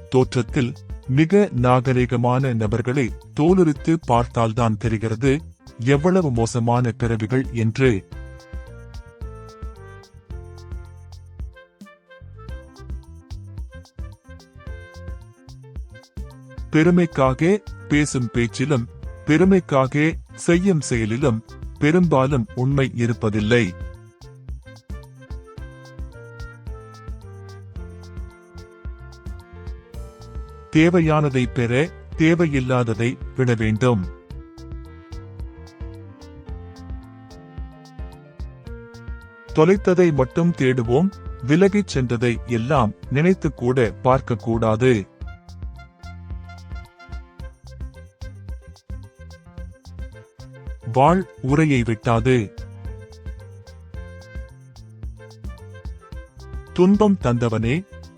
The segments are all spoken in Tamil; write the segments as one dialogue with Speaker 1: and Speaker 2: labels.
Speaker 1: தோற்றத்தில் மிக நாகரிகமான நபர்களை தோலுரித்து பார்த்தால்தான் தெரிகிறது எவ்வளவு மோசமான பிறவிகள் என்று. பெருமைக்காக பேசும் பேச்சிலும் பெருமைக்காக செய்யும் செயலிலும் பெரும்பாலும் உண்மை இருப்பதில்லை. தேவையானதை பெற தேவையில்லாததை விட வேண்டும். தொலைத்ததை மட்டும் தேடுவோம், விலகிச் சென்றதை எல்லாம் நினைத்துக் கூட பார்க்கக்கூடாது. வாழ் உரையை விட்டாது. துன்பம் தந்தவனே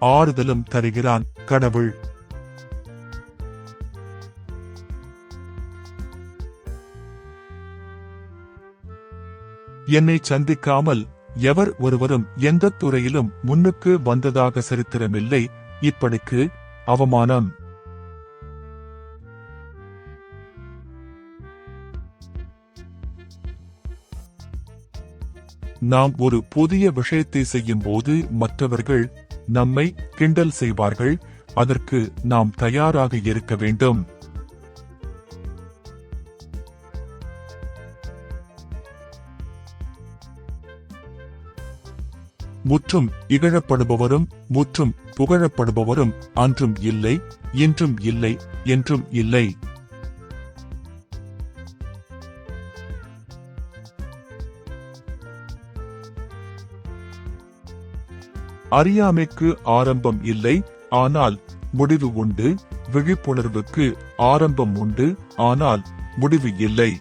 Speaker 1: ஆறுதலும் தருகிறான் கடவுள். என்னை சந்திக்காமல் எவர் ஒருவரும் எந்த துறையிலும் முன்னுக்கு வந்ததாக சரித்திரமில்லை. இப்படிக்கு அவமானம். நாம் ஒரு புதிய விஷயத்தை செய்யும் போது மற்றவர்கள் நம்மை கிண்டல் செய்வார்கள். அதற்கு நாம் தயாராக இருக்க வேண்டும். முற்றும் இகழப்படுபவரும் முற்றும் புகழப்படுபவரும் அன்றும் இல்லை, இன்றும் இல்லை, என்றும் இல்லை. அறியாமைக்கு ஆரம்பம் இல்லை, ஆனால் முடிவு உண்டு. விழிப்புணர்வுக்கு ஆரம்பம் உண்டு, ஆனால் முடிவு இல்லை.